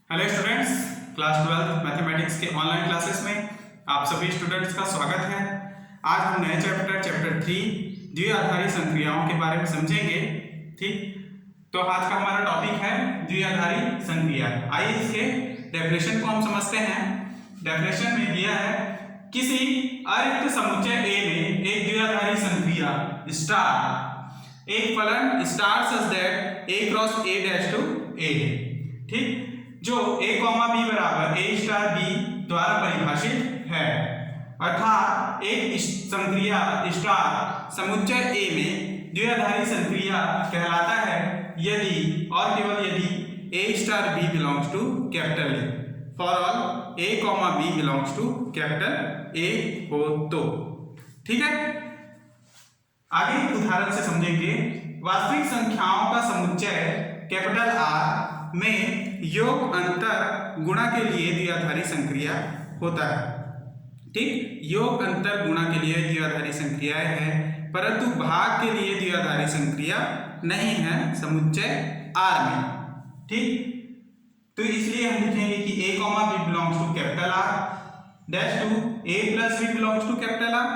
Hello students, class 12 mathematics के online classes में आप सभी स्टूडेंट्स का स्वागत है। आज हम नए चैप्टर 3 द्विआधारी संक्रियाओं के बारे में समझेंगे। ठीक, तो आज का हमारा टॉपिक है द्विआधारी संक्रिया। आइए इसके डेफिनेशन को हम समझते हैं। डेफिनेशन में दिया है किसी अरिक्त समुच्चय A में एक द्विआधारी संक्रिया स्टार एक फलन star such that A cross A dash to A है। ठीक, जो a b बराबर a स्टार b द्वारा परिभाषित है, अर्थात एक संक्रिया स्टार समुच्चय A में द्विआधारी संक्रिया कहलाता है यदि और केवल यदि a star b belongs to capital A। For all a b belongs to capital A हो तो। ठीक है, आगे उदाहरण से समझेंगे। वास्तविक संख्याओं का समुच्चय कैपिटल R में योग अंतर गुणा के लिए द्विआधारी संक्रिया होता है। ठीक, योग अंतर गुणा के लिए द्विआधारी संक्रियाएं हैं, परंतु भाग के लिए द्विआधारी संक्रिया नहीं है समुच्चय R में। ठीक, तो इसलिए हम लिखेंगे कि a b belongs to capital R dash to a plus b belongs to capital R,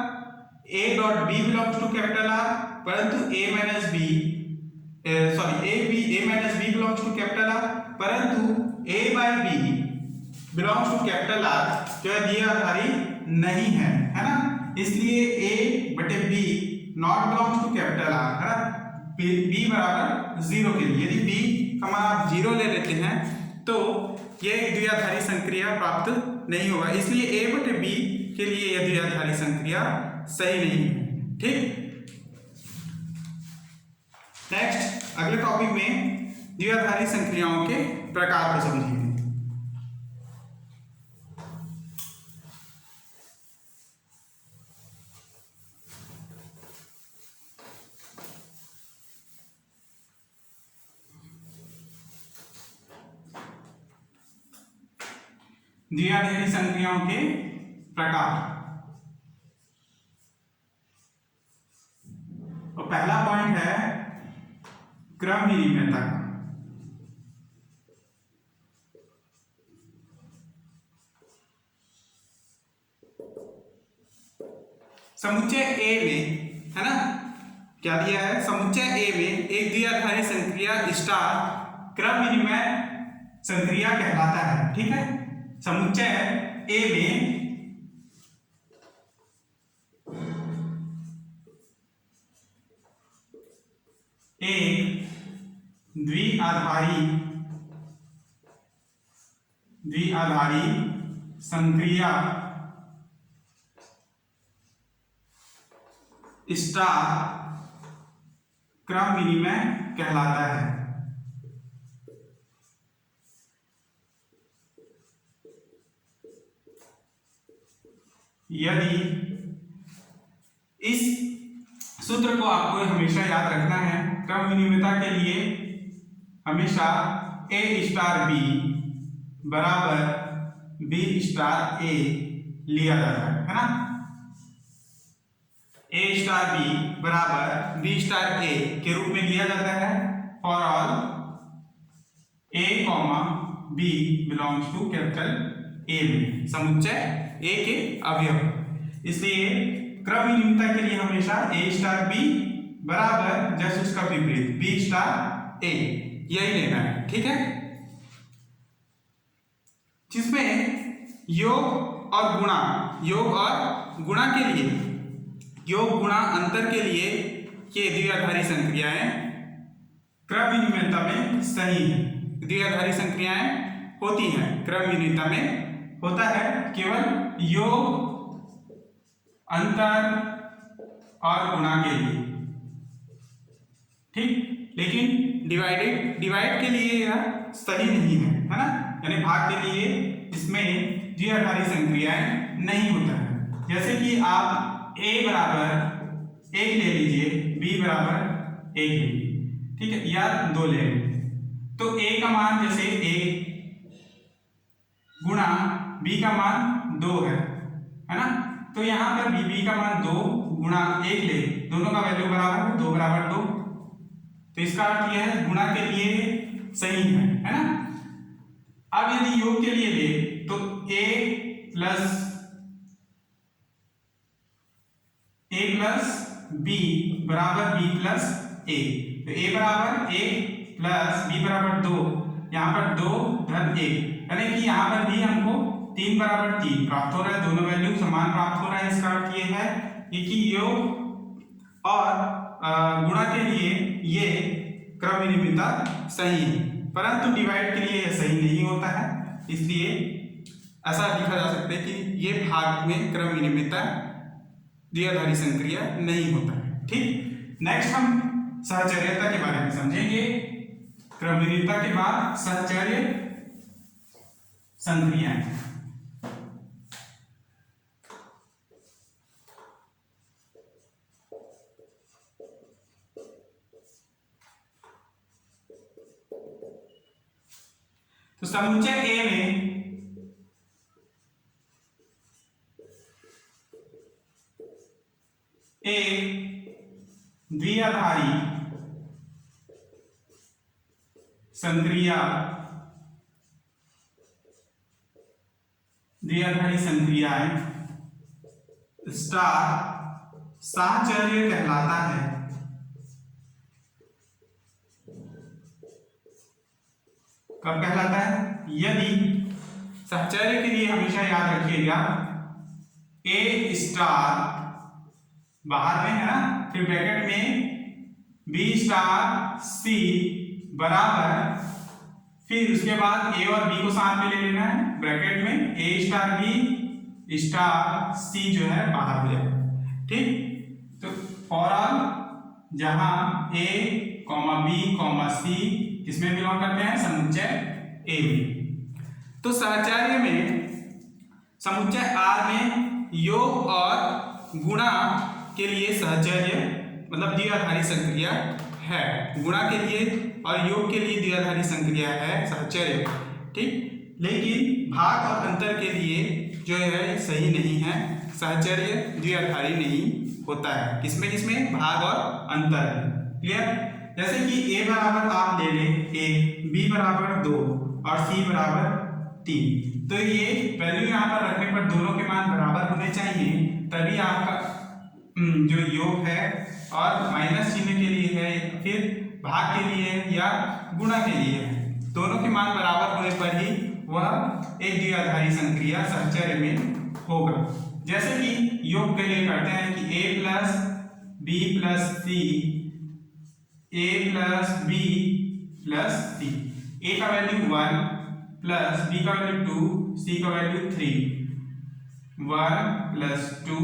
a dot b belongs to capital R, परंतु a minus b belongs to capital R, परंतु a by b belongs to capital R जो द्विआधारी नहीं है, है ना। इसलिए a बटे b not belongs to capital R, है ना। b बराबर 0 के लिए यदि b का मान आप 0 ले लेते हैं तो ये द्विआधारी संक्रिया प्राप्त नहीं होगा। इसलिए a बटे b के लिए यह द्विआधारी संक्रिया सही नहीं है। ठीक, नेक्स्ट अगले टॉपिक में द्विआधारी संक्रियाओं के प्रकार को समझेंगे। द्विआधारी संक्रियाओं के प्रकार, और पहला पॉइंट है क्रम विनिमयता का। समुच्चय A में, है ना, क्या दिया है, समुच्चय A में एक द्विआधारी संक्रिया स्टार क्रम विनिमय संक्रिया कहलाता है। ठीक है, समुच्चय A में एक द्विआधारी संक्रिया स्टार क्रम विनिमय कहलाता है। यदि इस सूत्र को आपको हमेशा याद रखना है, क्रम विनिमयता के लिए हमेशा a स्टार b बराबर b स्टार a लिया जाता है ना। a स्टार b बराबर b स्टार a के रूप में लिया जाता है for all a b belongs to capital A में समुच्चय A के अवयव। इसलिए क्रम विनिमयता के लिए हमेशा a स्टार b बराबर जैसे उसका विपरीत b स्टार a, यही लेना है। ठीक है, जिसमें योग और गुणा के लिए, योग गुणा अंतर के लिए ये द्विआधारी संक्रियाएं क्रम विनिमयता में सही है। द्विआधारी संक्रियाएं होती हैं क्रम विनिमयता में, होता है केवल योग अंतर और गुणा के लिए। ठीक, लेकिन डिवाइड के लिए यह सही नहीं है ना, यानी भाग के लिए इसमें द्विआधारी संक्रियाएं नहीं होता है। जैसे कि आप a बराबर 1 ले लीजिए, b बराबर 1 ले लीजिए, ठीक है, या 2 ले लीजिए, तो a का मान जैसे 1 गुणा b का मान 2 है ना। तो यहाँ पर b का मान 2 गुणा 1 ले, दोनों का वैल्यू बराबर है, 2 बराबर 2, तो इसका अर्थ यह है गुणा के लिए सही है ना। अब यदि योग के लिए ले तो a प्लस b बराबर b प्लस a, तो a बराबर 1 प्लस b बराबर 2, यहाँ पर 2 धन 1, यानी कि यहाँ पर भी हमको 3 बराबर 3 प्राप्त हो रहा है, दोनों वैल्यू समान प्राप्त हो रहा है। इसका अर्थ ये है कि योग और गुणा के लिए ये क्रम विनिमयता सही है, परंतु डिवाइड के लिए यह सही नहीं होता है, इसलिए ऐसा लिखा जा सकता है कि ये भाग में क्रम विनिमयता द्विआधारी संक्रिया नहीं होता है। ठीक, नेक्स्ट हम सहचर्यता के बारे में समझेंगे। क्रम विनिमयता के बाद सहचर्य संक्रियाएं। तो समुच्चय ए में एक द्विआधारी संक्रियाएं स्टार साहचर्य कहलाता है। कब कहलाता है? यदि सहचर्य के लिए हमेशा याद रखिएगा ए स्टार बाहर में है ना, फिर ब्रैकेट में बी स्टार सी बराबर, फिर उसके बाद ए और बी को साथ में ले लेना है, ब्रैकेट में ए स्टार बी स्टार सी जो है बाहर हो जाएगा। ठीक, तो फॉर ऑल जहां ए कॉमा बी कॉमा सी किसमें बिलोंग करते हैं? समुच्चय ए में। तो सहचर्य में समुच्चय आर में योग और गुणा के लिए सहचर्य मतलब द्विआधारी संक्रिया है, गुणा के लिए और योग के लिए द्विआधारी संक्रिया है सहचर्य। ठीक, लेकिन भाग और अंतर के लिए जो है सही नहीं है, सहचर्य द्विआधारी नहीं होता है। किसमें किसमें? भाग और अंतर में। क्लियर? जैसे कि a बराबर आप ले लें 1, b बराबर 2 और c बराबर 3, तो ये वैल्यू यहाँ पर रखने पर दोनों के मान बराबर होने चाहिए, तभी आपका जो योग है और माइनस चिन्ह के लिए है, फिर भाग के लिए या गुणा के लिए है, दोनों के मान बराबर होने पर ही वह एक द्विआधारी संक्रिया सहचर्य में होगा। जैसे कि योग के लिए करते हैं कि a plus B plus C, a plus B plus C, a का वैल्यू 1 प्लस b का वैल्यू 2, c का वैल्यू 3, 1 प्लस 2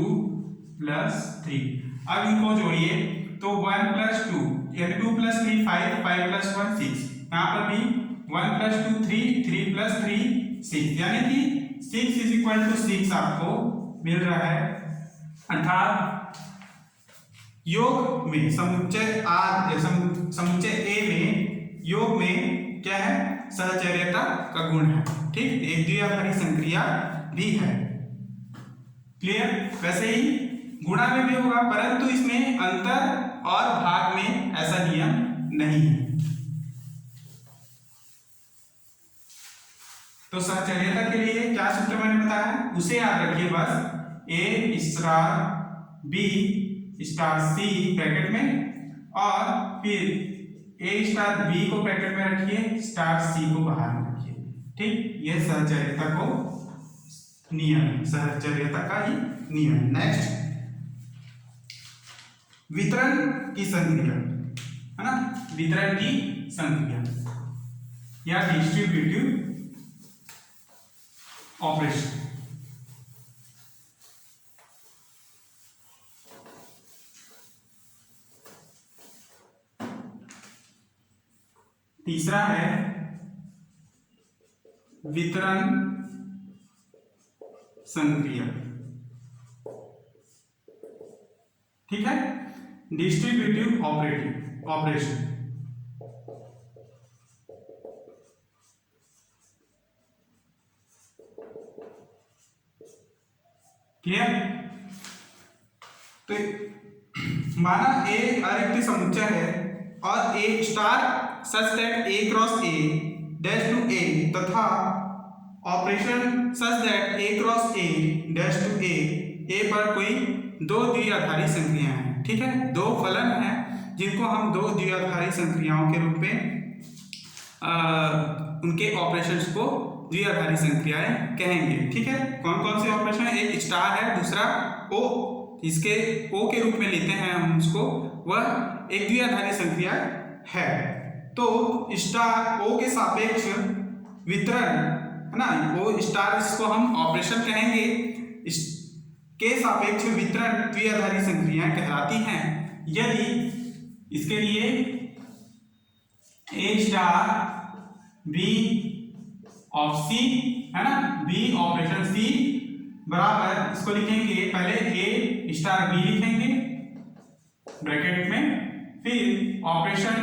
प्लस 3। अब इनको जोड़िए तो 1 प्लस 2 यानी 2 प्लस 3 5, 5 प्लस 1 6, यहाँ पर भी 1 प्लस 2 3, 3 प्लस 3 6, यानी कि 6 इज इक्वल टू 6 आपको मिल रहा है। अर्थात योग में समुच्चय आर समुच्चय ए में योग में क्या है? सहचर्यता का गुण है। ठीक, एक द्विआधारी संक्रिया भी है। क्लियर? वैसे ही गुणा में भी होगा, परंतु इसमें अंतर और भाग में ऐसा नियम नहीं है। तो सहचर्यता के लिए क्या सूत्र मैंने बताया उसे याद रखिए बस, ए star B star c bracket में और फिर ए स्टार बी को ब्रैकेट में रखिए, स्टार सी को बाहर में रखिए। ठीक, यह सहचर्यता को नियम, सहचर्यता का ही नियम। नेक्स्ट, वितरण की संक्रिया है ना, वितरण की संक्रिया या डिस्ट्रीब्यूटिव ऑपरेशन। तीसरा है वितरण संक्रिया। ठीक है, डिस्ट्रीब्यूटिव ऑपरेशन। क्लियर? तो माना ए अरिक्त समुच्चय है और a star such that a cross a dash to a तथा operation such that a cross a dash to a पर कोई दो द्विआधारी संक्रियाएं हैं। ठीक है, दो फलन हैं जिनको हम दो द्विआधारी संक्रियाओं के रूप में उनके ऑपरेशंस को द्विआधारी संक्रियाएं कहेंगे। ठीक है, कौन कौन से ऑपरेशन है? एक स्टार है, दूसरा ओ, इसके ओ के रूप में लेते हैं हम उसको, वह एक द्विआधारी संक्रिया है। तो स्टार ओ के सापेक्ष वितरण है ना, वो स्टार इसको हम ऑपरेशन कहेंगे, के सापेक्ष वितरण द्विआधारी संक्रियाएं कहलाती हैं। यदि इसके लिए ए स्टार बी ऑफ सी है ना, बी ऑपरेशन सी बराबर, इसको लिखेंगे पहले ए स्टार बी लिखेंगे ब्रैकेट में, फिर ऑपरेशन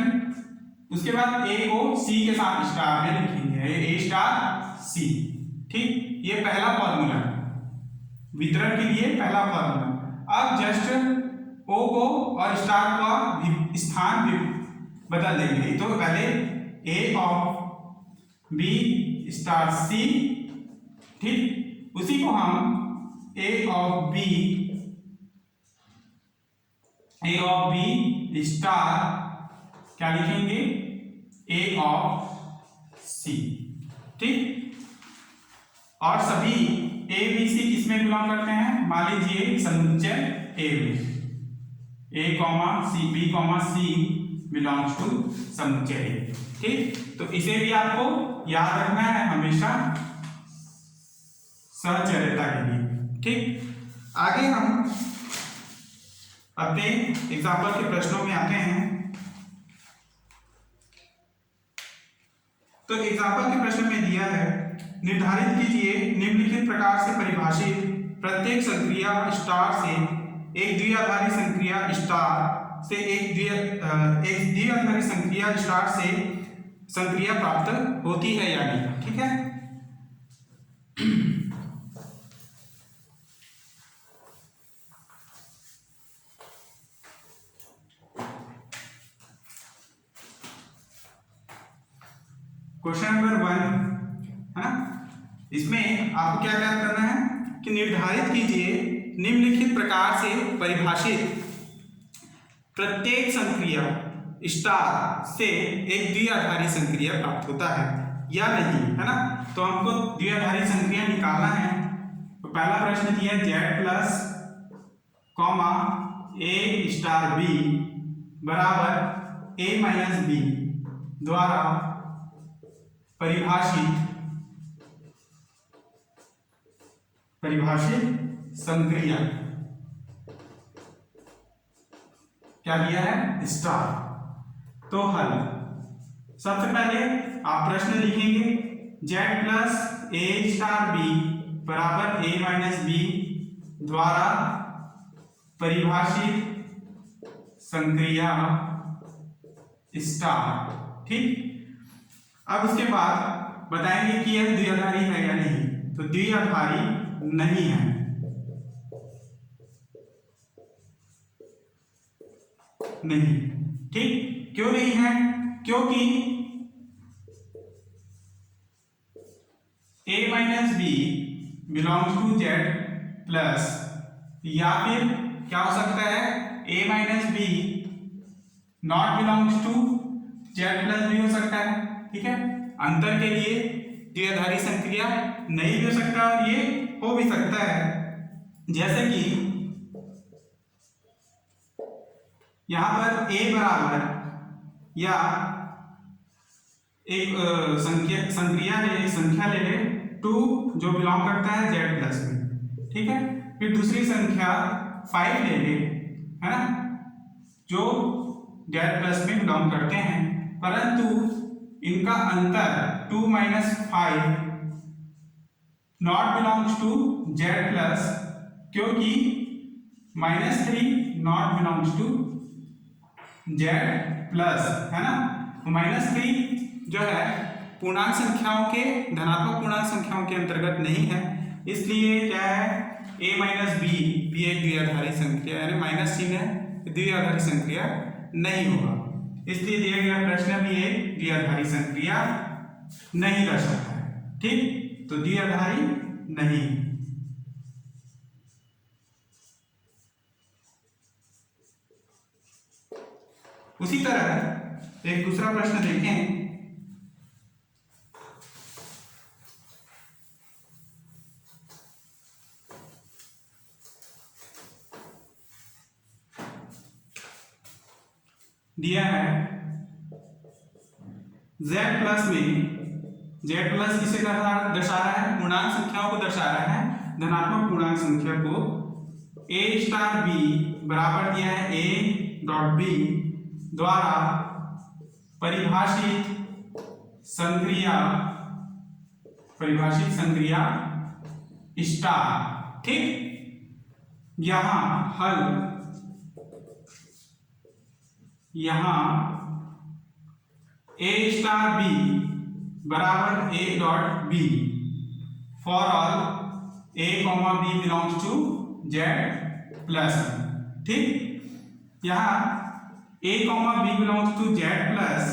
उसके बाद ए को सी के साथ स्टार में लिखेंगे, ए स्टार सी। ठीक, ये पहला फॉर्मूला है वितरण के लिए, पहला फॉर्मूला। अब जस्ट ओ को और स्टार का स्थान बदल देंगे। तो पहले ए ऑफ बी स्टार सी, ठीक, उसी को हम ए ऑफ बी स्टार क्या लिखेंगे, ए ऑफ सी। ठीक, और सभी ए बी सी किसमें बिलोंग करते हैं? मान लीजिए समुच्चय ए में a comma c, b comma c belongs to समुच्चय ए। ठीक, तो इसे भी आपको याद रखना है हमेशा सहचर्यता के लिए। ठीक, आगे हम अपने एग्जाम्पल के प्रश्नों में आते हैं। तो एग्जाम्पल के प्रश्न में दिया है, निर्धारित कीजिए निम्नलिखित प्रकार से परिभाषित प्रत्येक संक्रिया स्टार से एक द्विआधारी संक्रिया स्टार से एक द्विआधारी संक्रिया स्टार से संक्रिया प्राप्त होती है या नहीं। ठीक है, क्वेश्चन नंबर 1 है ना, इसमें आपको क्या क्या करना है कि निर्धारित कीजिए निम्नलिखित प्रकार से परिभाषित प्रत्येक संक्रिया स्टार से एक द्विआधारी संक्रिया प्राप्त होता है या नहीं, है ना। तो हमको द्विआधारी संक्रिया निकालना है। तो पहला प्रश्न दिया जेड प्लस कॉमा ए स्टार बी बराबर ए माइनस बी द्वारा परिभाषित संक्रिया क्या दिया है, स्टार। तो हल, सबसे पहले आप प्रश्न लिखेंगे जेड प्लस ए स्टार बी बराबर ए माइनस बी द्वारा परिभाषित संक्रिया स्टार। ठीक, अब उसके बाद बताएंगे कि यह द्विआधारी है या नहीं। तो द्विआधारी नहीं है, नहीं। ठीक, क्यों नहीं है? क्योंकि a minus B belongs to Z plus, या फिर क्या हो सकता है a minus B not belongs to Z plus भी हो सकता है। ठीक है, अंतर के लिए द्विआधारी संक्रिया नहीं भी हो सकता और ये हो भी सकता है। जैसे कि यहां पर a बराबर या एक संख्या ले ले 2 जो बिलोंग करता है जेड प्लस में। ठीक है, फिर दूसरी संख्या 5 ले ले, है ना, जो जेड प्लस में बिलोंग करते हैं, परंतु इनका अंतर 2 minus 5 not belongs to Z plus, क्योंकि -3 not belongs to Z plus, है ना। -3 जो है पूर्णांक संख्याओं के, धनात्मक पूर्णांक संख्याओं के अंतर्गत नहीं है, इसलिए क्या है a माइनस बी भी एक द्विआधारी संख्या, यानी माइनस चिन्ह है, द्विआधारी संख्या नहीं होगा। इसलिए दिया गया प्रश्न भी एक द्विआधारी संक्रिया नहीं दर्शाता है। ठीक, तो द्विआधारी नहीं। उसी तरह एक दूसरा प्रश्न देखें। दिया है z प्लस में, z प्लस किसे दर्शा रहा है? पूर्णांक संख्याओं को दर्शा रहा है, धनात्मक पूर्णांक संख्या को। a स्टार b बराबर दिया है a डॉट b द्वारा परिभाषित संक्रिया स्टार। ठीक, यहां a स्टार b बराबर a dot b for all a comma b belongs to z plus. ठीक, यहाँ a comma b belongs to z plus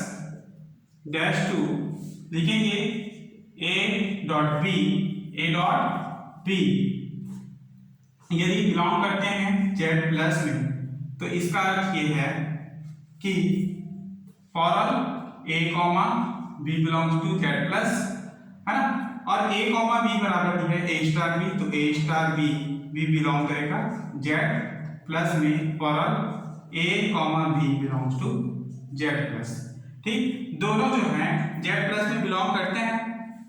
dash to लिखेंगे a डॉट b यदि belong करते हैं z प्लस में, तो इसका अर्थ ये है कि for all a comma b belongs to z plus, है ना, और a कॉमा b बराबर है a स्टार b, तो a स्टार b बिलोंग करेगा z प्लस में for all a comma b belongs to z plus. ठीक, दोनों जो हैं z प्लस में बिलोंग करते हैं।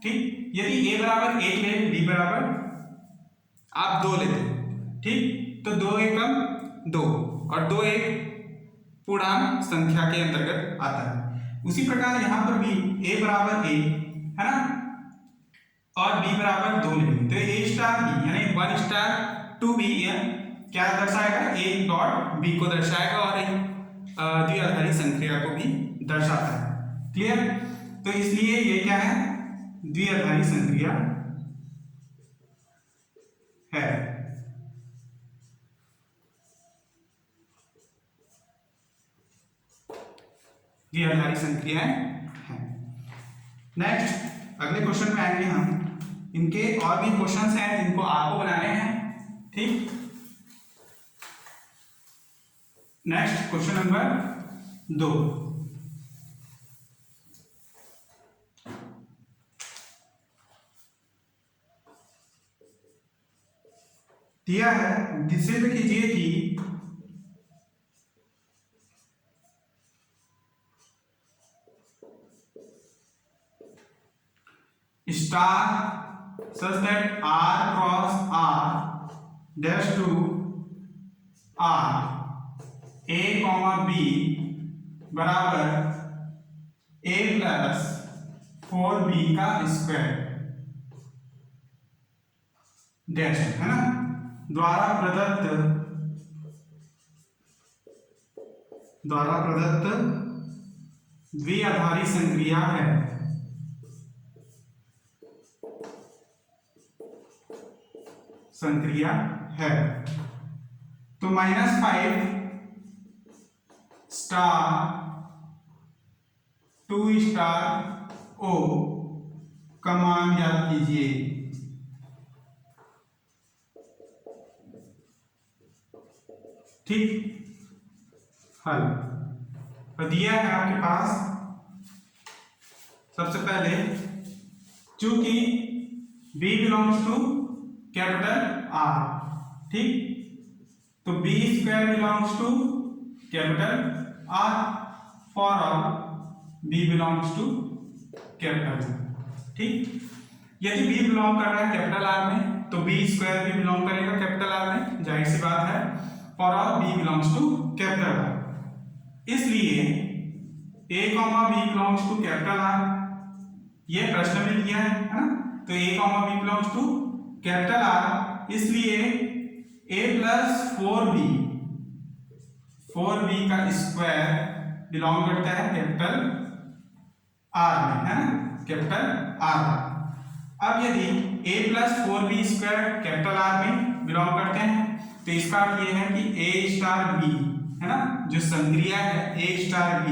ठीक, यदि a बराबर 1 ले, b बराबर आप 2 लेते हैं। ठीक, तो 2 एकम 2 और 2 एक पूर्णांक संख्या के अंतर्गत आता है। उसी प्रकार यहाँ पर भी a बराबर a, है ना, और b बराबर 2 लेंगे, तो a स्टार b यानी 1 स्टार 2b क्या दर्शाएगा? a डॉट b को दर्शाएगा और एक द्विआधारी संक्रिया को भी दर्शाता है। क्लियर? तो इसलिए ये क्या है? द्विआधारी संक्रिया है। द्विआधारी संक्रियाएं हैं। नेक्स्ट अगले क्वेश्चन में आएंगे हम। इनके और भी क्वेश्चंस हैं जिनको आपको बनाने हैं। ठीक, नेक्स्ट क्वेश्चन नंबर 2। दिया है, सिद्ध कीजिए कि star such that r cross r dash to r a comma b बराबर a प्लस 4b का स्क्वायर डैश, है ना, द्वारा प्रदत्त द्विआधारी संक्रिया है। तो -5 स्टार 2 स्टार o का मान ज्ञात कीजिए। ठीक, हल तो दिया है आपके पास। सबसे पहले चूंकि b belongs to capital R, ठीक, तो b square belongs to capital R for all b belongs to capital. ठीक, यदि b बिलोंग कर रहा है कैपिटल R में, तो b स्क्वायर भी बिलोंग करेगा कैपिटल R में, जाहिर सी बात है, for all b belongs to capital R। इसलिए a comma b belongs to capital R, ये प्रश्न में दिया है ना, तो a comma b belongs to capital R, इसलिए a प्लस 4b का स्क्वायर बिलोंग करता है कैपिटल R में, है ना, कैपिटल R। अब यदि a plus 4b square capital R में बिलोंग करते हैं, तो इसका अर्थ ये है कि a स्टार b, है ना, जो संक्रिया है a स्टार b,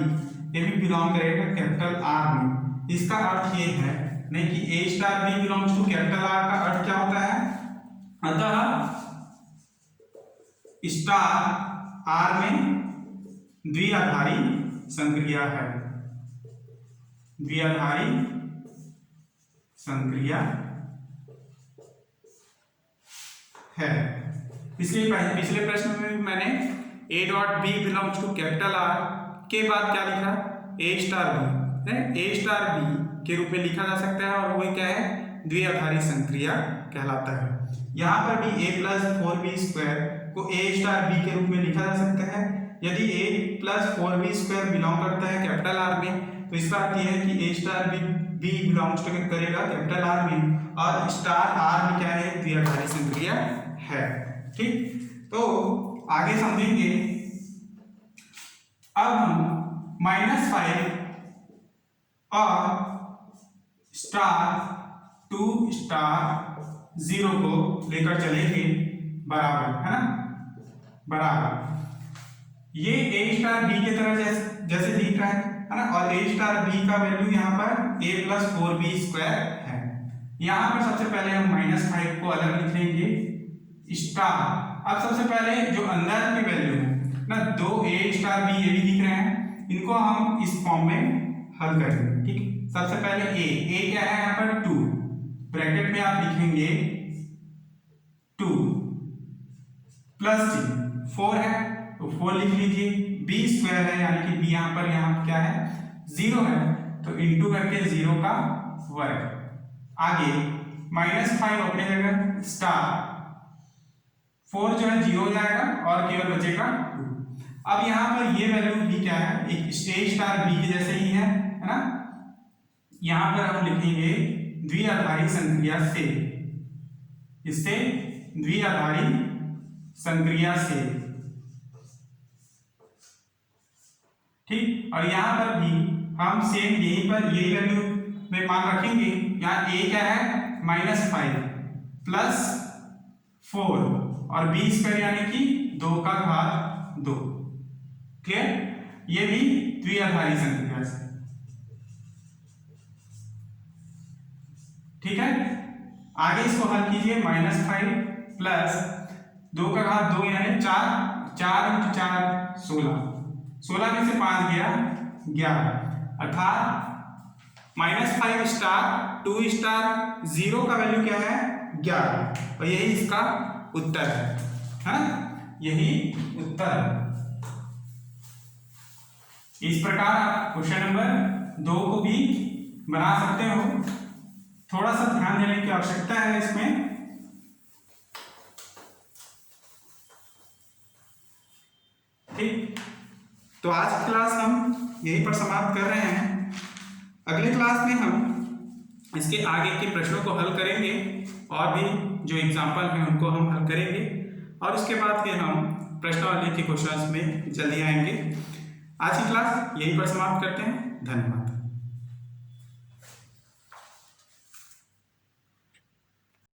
ये भी बिलोंग करेगा कैपिटल R में। इसका अर्थ ये है नहीं कि a star b belongs to capital R का अर्थ क्या होता है, अतः स्टार आर में द्विआधारी संक्रिया है, द्विआधारी संक्रिया है। इसलिए पिछले प्रश्न में मैंने A dot B belongs to capital R के बाद क्या लिखा, ए स्टार बी है, ए स्टार बी के रूप में लिखा जा सकता है और वो क्या है, द्विआधारी संक्रिया कहलाता है। यहाँ पर भी a प्लस 4b स्क्वायर को a स्टार b के रूप में लिखा जा सकता है। यदि a plus 4b square belong करता है कैपिटल आर में, तो इसका अर्थ यह है कि a star b belongs to करेगा कैपिटल आर में, और स्टार आर में क्या है, द्विआधारी संक्रिया है। ठीक, तो आगे समझेंगे। अब हम -5 और स्टार 2 स्टार 0 को लेकर चलेंगे बराबर, है ना, बराबर। ये ए स्टार बी की तरह जैसे दिख रहा है ना, और ए स्टार बी का वैल्यू यहाँ पर a प्लस 4b स्क्वायर है। यहाँ पर सबसे पहले हम -5 को अलग लिख लेंगे स्टार। अब सबसे पहले जो अंदर की वैल्यू है ना, 2a स्टार b ये भी दिख रहे हैं, इनको हम इस फॉर्म में हल करेंगे। ठीक, सबसे पहले a क्या है यहाँ पर 2, ब्रैकेट में आप लिखेंगे 2 प्लस 4 है तो 4 लिख लीजिए, b स्क्वायर है यानी कि b यहाँ क्या है, 0 है, तो इंटू करके 0 का वर्ग। आगे -5 अपने जगह, स्टार 4 जो है 0 हो जाएगा और केवल बचेगा 2। अब यहाँ पर ये वैल्यू भी क्या है, एक a स्टार b के जैसे ही है ना। यहाँ पर हम लिखेंगे द्विआधारी संक्रिया से, इससे द्विआधारी संक्रिया से। ठीक, और यहाँ पर भी हम सेम यहीं पर यही वैल्यू में मान रखेंगे। यहाँ a क्या है, -5 प्लस 4 और b स्क्वायर यानी कि 2 का घात 2। क्लियर, ये भी द्विआधारी संक्रिया से। ठीक है, आगे इसको हल कीजिए, -5 प्लस 2 का घात 2 यानी 4, 4 × 4 16, 16 में से 5 गया 11, अर्थात -5 स्टार 2 स्टार 0 का वैल्यू क्या है, 11, और यही इसका उत्तर है ना, यही उत्तर है। इस प्रकार आप क्वेश्चन नंबर 2 को भी बना सकते हो। थोड़ा सा ध्यान देने की आवश्यकता है इसमें। ठीक, तो आज की क्लास हम यहीं पर समाप्त कर रहे हैं। अगले क्लास में हम इसके आगे के प्रश्नों को हल करेंगे और भी जो एग्जाम्पल हैं उनको हम हल करेंगे, और उसके बाद फिर हम प्रश्नावली के क्वेश्चंस में जल्दी आएंगे। आज की क्लास यहीं पर समाप्त करते हैं। धन्यवाद।